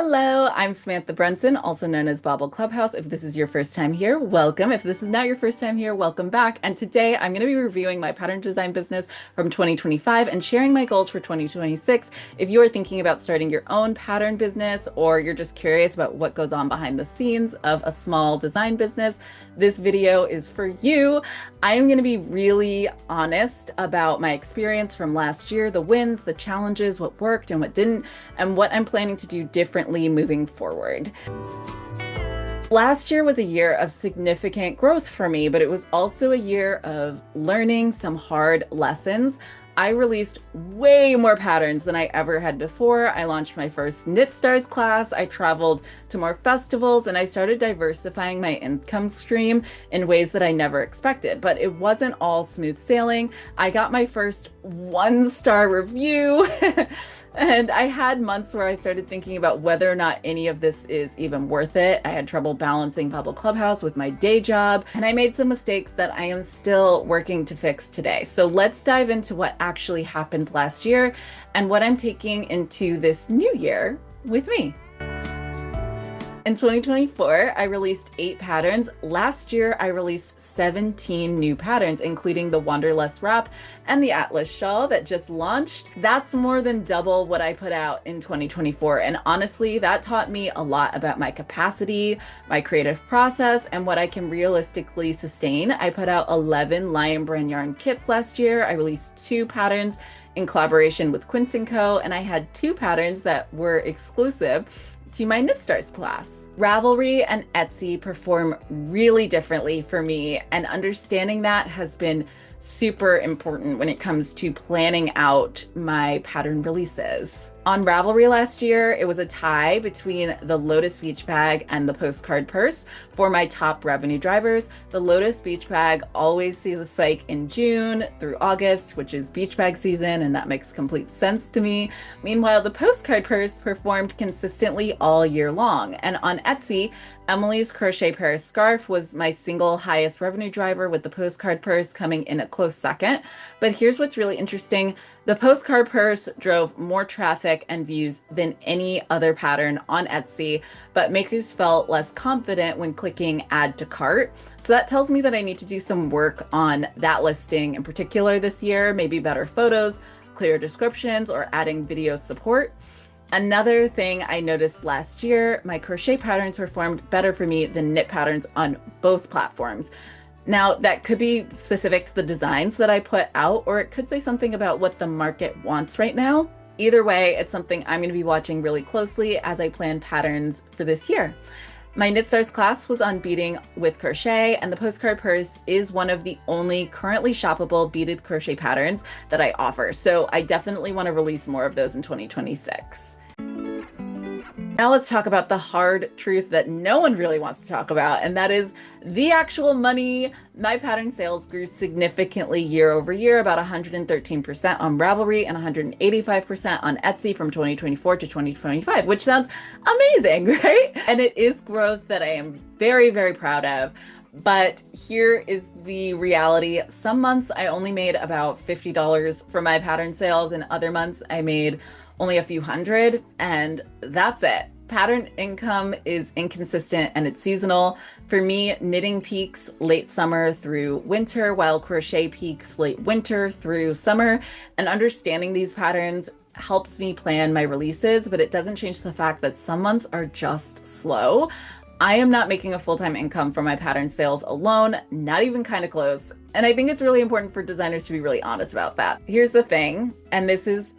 Hello, I'm Samantha Brunson, also known as Bobble Clubhouse. If this is your first time here, welcome. If this is not your first time here, welcome back. And today I'm going to be reviewing my pattern design business from 2025 and sharing my goals for 2026. If you are thinking about starting your own pattern business or you're just curious about what goes on behind the scenes of a small design business, this video is for you. I am going to be really honest about my experience from last year, the wins, the challenges, what worked and what didn't, and what I'm planning to do differently moving forward. Last year was a year of significant growth for me, but it was also a year of learning some hard lessons. I released way more patterns than I ever had before. I launched my first Knit Stars class. I traveled to more festivals and I started diversifying my income stream in ways that I never expected. But it wasn't all smooth sailing. I got my first 1-star review. And I had months where I started thinking about whether or not any of this is even worth it. I had trouble balancing Bubble Clubhouse with my day job, and I made some mistakes that I am still working to fix today. So let's dive into what actually happened last year and what I'm taking into this new year with me. In 2024, I released 8 patterns. Last year, I released 17 new patterns, including the Wanderlust wrap and the Atlas shawl that just launched. That's more than double what I put out in 2024. And honestly, that taught me a lot about my capacity, my creative process, and what I can realistically sustain. I put out 11 Lion Brand yarn kits last year. I released 2 patterns in collaboration with Quince & Co. And I had 2 patterns that were exclusive to my Knit Stars class. Ravelry and Etsy perform really differently for me, and understanding that has been super important when it comes to planning out my pattern releases. On Ravelry last year, it was a tie between the Lotus Beach Bag and the Postcard Purse for my top revenue drivers. The Lotus Beach Bag always sees a spike in June through August, which is beach bag season, and that makes complete sense to me. Meanwhile, the Postcard Purse performed consistently all year long. And on Etsy, Emily's Crochet Paris Scarf was my single highest revenue driver, with the Postcard Purse coming in a close second. But here's what's really interesting. The Postcard Purse drove more traffic and views than any other pattern on Etsy, but makers felt less confident when clicking add to cart. So that tells me that I need to do some work on that listing in particular this year, maybe better photos, clear descriptions, or adding video support. Another thing I noticed last year, my crochet patterns performed better for me than knit patterns on both platforms. Now, that could be specific to the designs that I put out, or it could say something about what the market wants right now. Either way, it's something I'm going to be watching really closely as I plan patterns for this year. My Knit Stars class was on beading with crochet, and the Postcard Purse is one of the only currently shoppable beaded crochet patterns that I offer. So I definitely want to release more of those in 2026. Now let's talk about the hard truth that no one really wants to talk about, and that is the actual money. My pattern sales grew significantly year over year, about 113% on Ravelry and 185% on Etsy from 2024 to 2025, which sounds amazing, right? And it is growth that I am very, very proud of. But here is the reality. Some months I only made about $50 for my pattern sales, and other months I made only a few hundred, and that's it. Pattern income is inconsistent and it's seasonal. For me, knitting peaks late summer through winter, while crochet peaks late winter through summer. And understanding these patterns helps me plan my releases, but it doesn't change the fact that some months are just slow. I am not making a full-time income from my pattern sales alone, not even kind of close. And I think it's really important for designers to be really honest about that. Here's the thing, and this is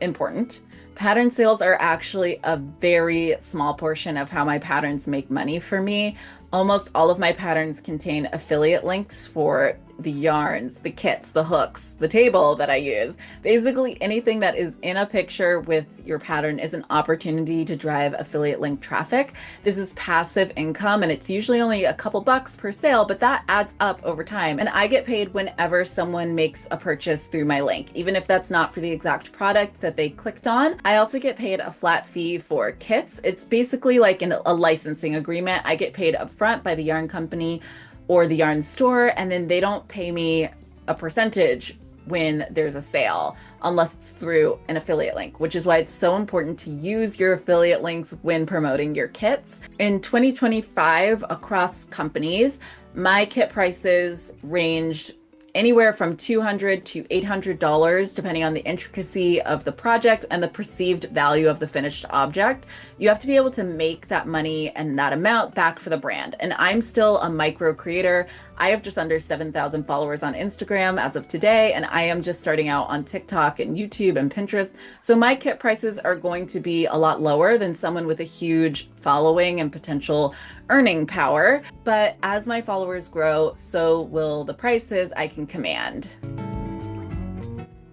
important. Pattern sales are actually a very small portion of how my patterns make money for me. Almost all of my patterns contain affiliate links for the yarns, the kits, the hooks, the table that I use. Basically anything that is in a picture with your pattern is an opportunity to drive affiliate link traffic. This is passive income, and it's usually only a couple bucks per sale, but that adds up over time. And I get paid whenever someone makes a purchase through my link, even if that's not for the exact product that they clicked on. I also get paid a flat fee for kits. It's basically like a licensing agreement. I get paid upfront by the yarn company or the yarn store, and then they don't pay me a percentage when there's a sale, unless it's through an affiliate link, which is why it's so important to use your affiliate links when promoting your kits. In 2025, across companies, my kit prices ranged anywhere from $200 to $800, depending on the intricacy of the project and the perceived value of the finished object. You have to be able to make that money and that amount back for the brand. And I'm still a micro creator. I have just under 7,000 followers on Instagram as of today, and I am just starting out on TikTok and YouTube and Pinterest. So my kit prices are going to be a lot lower than someone with a huge following and potential earning power. But as my followers grow, so will the prices I can command.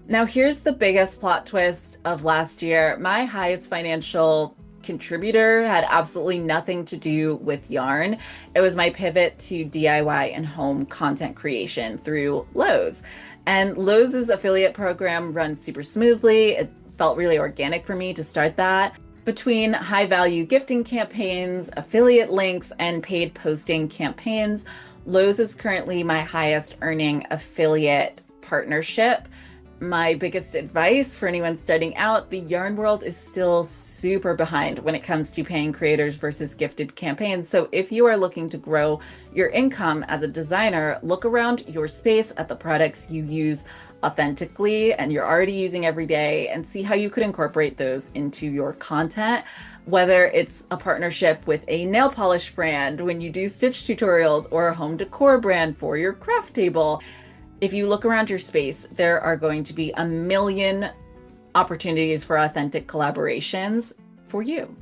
Now, here's the biggest plot twist of last year. My highest financial contributor had absolutely nothing to do with yarn. It was my pivot to DIY and home content creation through Lowe's. And Lowe's affiliate program runs super smoothly. It felt really organic for me to start that. Between high value gifting campaigns, affiliate links, and paid posting campaigns, Lowe's is currently my highest earning affiliate partnership. My biggest advice for anyone starting out, the yarn world is still super behind when it comes to paying creators versus gifted campaigns. So if you are looking to grow your income as a designer, look around your space at the products you use authentically and you're already using every day and see how you could incorporate those into your content. Whether it's a partnership with a nail polish brand when you do stitch tutorials, or a home decor brand for your craft table. If you look around your space, there are going to be a million opportunities for authentic collaborations for you.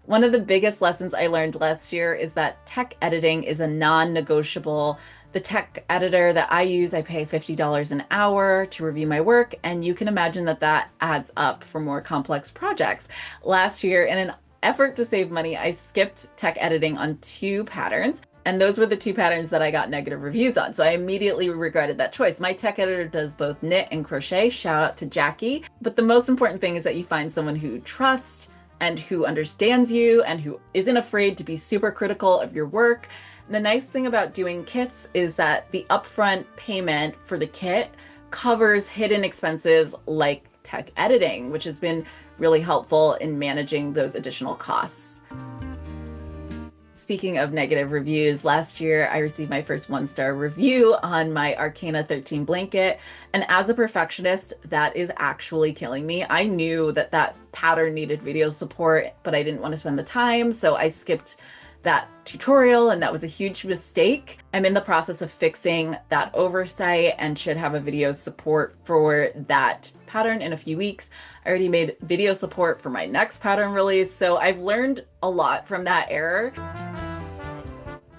One of the biggest lessons I learned last year is that tech editing is a non-negotiable. The tech editor that I use, I pay $50 an hour to review my work, and you can imagine that that adds up for more complex projects. Last year, in an effort to save money, I skipped tech editing on 2 patterns. And those were the 2 patterns that I got negative reviews on. So I immediately regretted that choice. My tech editor does both knit and crochet. Shout out to Jackie. But the most important thing is that you find someone who trusts and who understands you and who isn't afraid to be super critical of your work. And the nice thing about doing kits is that the upfront payment for the kit covers hidden expenses like tech editing, which has been really helpful in managing those additional costs. Speaking of negative reviews, last year I received my first 1-star review on my Arcana 13 blanket. And as a perfectionist, that is actually killing me. I knew that that pattern needed video support, but I didn't want to spend the time. So I skipped that tutorial, and that was a huge mistake. I'm in the process of fixing that oversight and should have a video support for that pattern in a few weeks. I already made video support for my next pattern release. So I've learned a lot from that error.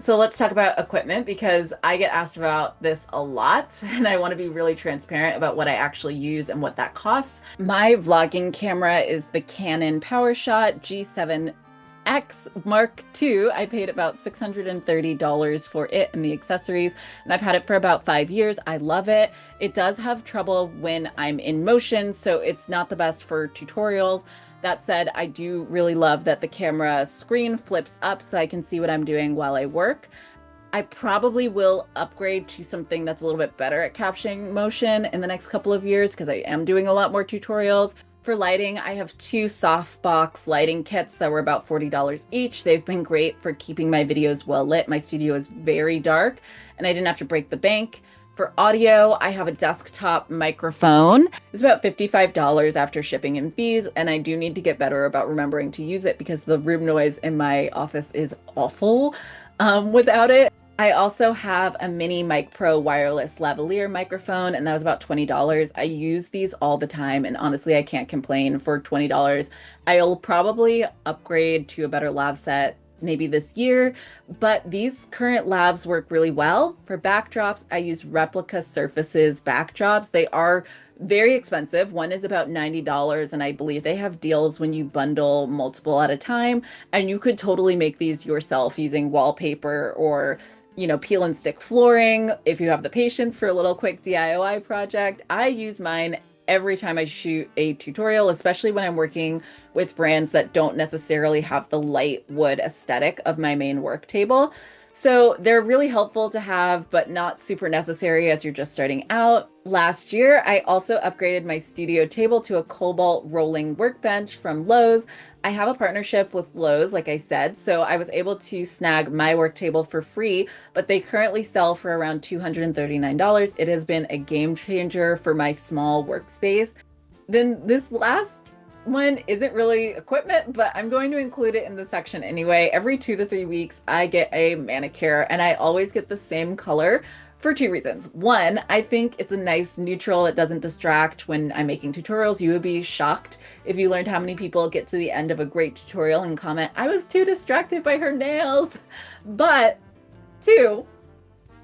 So let's talk about equipment, because I get asked about this a lot and I want to be really transparent about what I actually use and what that costs. My vlogging camera is the Canon PowerShot G7X Mark II. I paid about $630 for it and the accessories, and I've had it for about 5 years. I love it. It does have trouble when I'm in motion, so it's not the best for tutorials. That said, I do really love that the camera screen flips up so I can see what I'm doing while I work. I probably will upgrade to something that's a little bit better at capturing motion in the next couple of years, because I am doing a lot more tutorials. For lighting, I have 2 softbox lighting kits that were about $40 each. They've been great for keeping my videos well lit. My studio is very dark and I didn't have to break the bank. For audio, I have a desktop microphone. It's about $55 after shipping and fees, and I do need to get better about remembering to use it because the room noise in my office is awful without it. I also have a mini Mic Pro wireless lavalier microphone, and that was about $20. I use these all the time, and honestly, I can't complain for $20. I'll probably upgrade to a better lav set maybe this year, but these current lavs work really well. For backdrops, I use Replica Surfaces backdrops. They are very expensive. One is about $90, and I believe they have deals when you bundle multiple at a time, and you could totally make these yourself using wallpaper or peel and stick flooring if you have the patience for a little quick DIY project. I use mine every time I shoot a tutorial, especially when I'm working with brands that don't necessarily have the light wood aesthetic of my main work table. So they're really helpful to have, but not super necessary as you're just starting out. Last year, I also upgraded my studio table to a cobalt rolling workbench from Lowe's. I have a partnership with Lowe's, like I said, so I was able to snag my work table for free, but they currently sell for around $239. It has been a game changer for my small workspace. Then this last one isn't really equipment, but I'm going to include it in the section anyway. Every 2 to 3 weeks, I get a manicure, and I always get the same color for two reasons. One, I think it's a nice neutral. It doesn't distract when I'm making tutorials. You would be shocked if you learned how many people get to the end of a great tutorial and comment, I was too distracted by her nails. But two,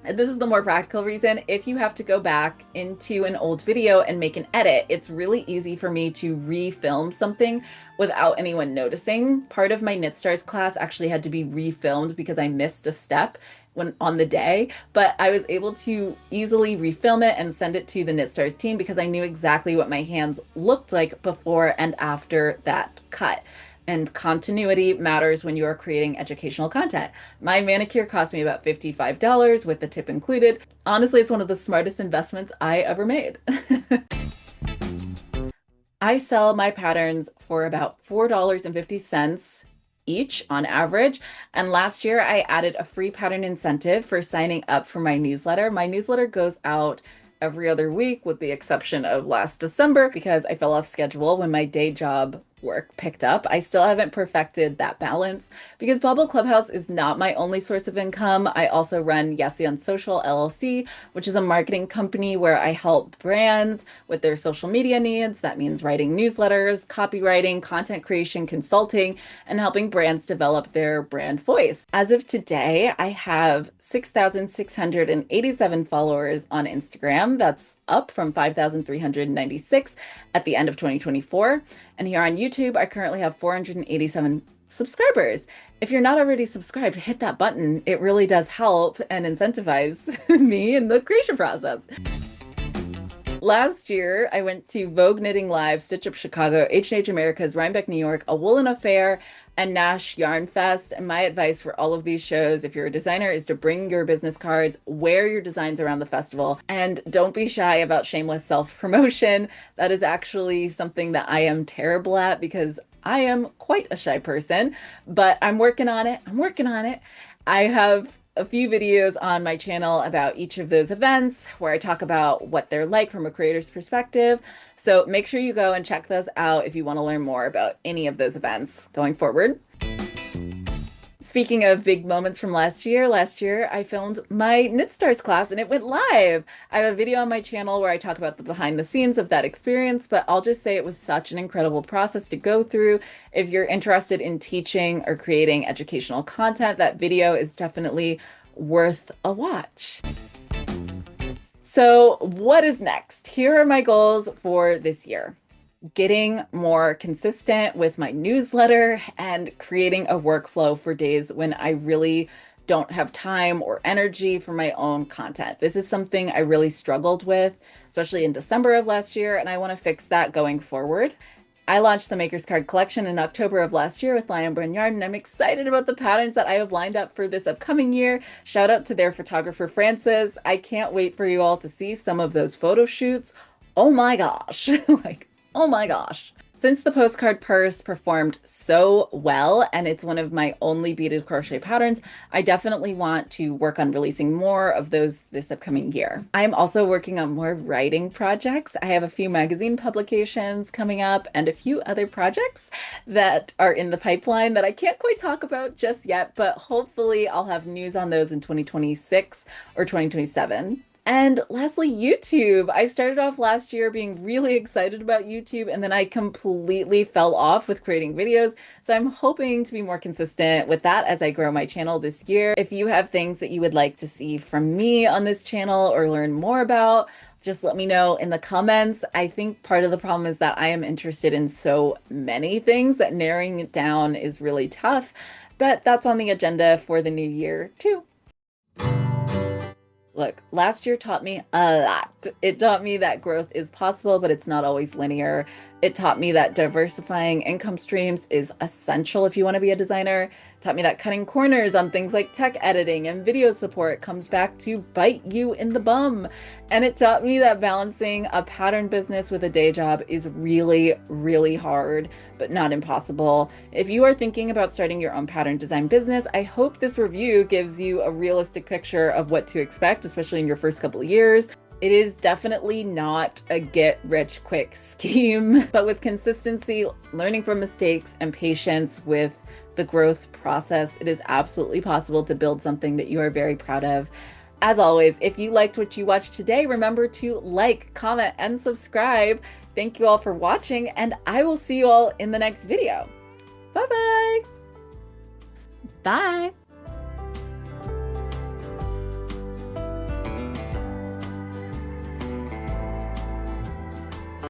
this is the more practical reason. If you have to go back into an old video and make an edit, it's really easy for me to refilm something without anyone noticing. Part of my Knit Stars class actually had to be refilmed because I missed a step when on the day, but I was able to easily refilm it and send it to the Knit Stars team because I knew exactly what my hands looked like before and after that cut. And continuity matters when you are creating educational content. My manicure cost me about $55 with the tip included. Honestly, it's one of the smartest investments I ever made. I sell my patterns for about $4.50 each on average. And last year I added a free pattern incentive for signing up for my newsletter. My newsletter goes out every other week with the exception of last December because I fell off schedule when my day job work picked up. I still haven't perfected that balance because Bobble Clubhouse is not my only source of income. I also run Yesy on Social LLC, which is a marketing company where I help brands with their social media needs. That means writing newsletters, copywriting, content creation, consulting, and helping brands develop their brand voice. As of today, I have 6,687 followers on Instagram. That's up from 5,396 at the end of 2024. And here on YouTube, I currently have 487 subscribers. If you're not already subscribed, hit that button. It really does help and incentivize me in the creation process. Last year, I went to Vogue Knitting Live, Stitch Up Chicago, H&H Americas, Rhinebeck, New York, A Woolen Affair, and Nash Yarn Fest. And my advice for all of these shows, if you're a designer, is to bring your business cards, wear your designs around the festival, and don't be shy about shameless self-promotion. That is actually something that I am terrible at because I am quite a shy person, but I'm working on it. I'm working on it. I have a few videos on my channel about each of those events where I talk about what they're like from a creator's perspective. So make sure you go and check those out if you want to learn more about any of those events going forward. Speaking of big moments from last year I filmed my Knit Stars class and it went live. I have a video on my channel where I talk about the behind the scenes of that experience, but I'll just say it was such an incredible process to go through. If you're interested in teaching or creating educational content, that video is definitely worth a watch. So what is next? Here are my goals for this year. Getting more consistent with my newsletter and creating a workflow for days when I really don't have time or energy for my own content. This is something I really struggled with, especially in December of last year, and I want to fix that going forward. I launched the Maker's Card collection in October of last year with Lion Brand Yarn, and I'm excited about the patterns that I have lined up for this upcoming year. Shout out to their photographer, Francis. I can't wait for you all to see some of those photo shoots. Oh my gosh, oh my gosh. Since the postcard purse performed so well and it's one of my only beaded crochet patterns, I definitely want to work on releasing more of those this upcoming year. I'm also working on more writing projects. I have a few magazine publications coming up and a few other projects that are in the pipeline that I can't quite talk about just yet, but hopefully I'll have news on those in 2026 or 2027. And lastly, YouTube. I started off last year being really excited about YouTube, and then I completely fell off with creating videos. So I'm hoping to be more consistent with that as I grow my channel this year. If you have things that you would like to see from me on this channel or learn more about, just let me know in the comments. I think part of the problem is that I am interested in so many things that narrowing it down is really tough, but that's on the agenda for the new year too. Look, last year taught me a lot. It taught me that growth is possible, but it's not always linear. It taught me that diversifying income streams is essential if you want to be a designer. It taught me that cutting corners on things like tech editing and video support comes back to bite you in the bum. And it taught me that balancing a pattern business with a day job is really, really hard, but not impossible. If you are thinking about starting your own pattern design business, I hope this review gives you a realistic picture of what to expect, especially in your first couple of years. It is definitely not a get rich quick scheme, but with consistency, learning from mistakes, and patience with the growth process, it is absolutely possible to build something that you are very proud of. As always, if you liked what you watched today, remember to like, comment, and subscribe. Thank you all for watching, and I will see you all in the next video. Bye-bye. Bye.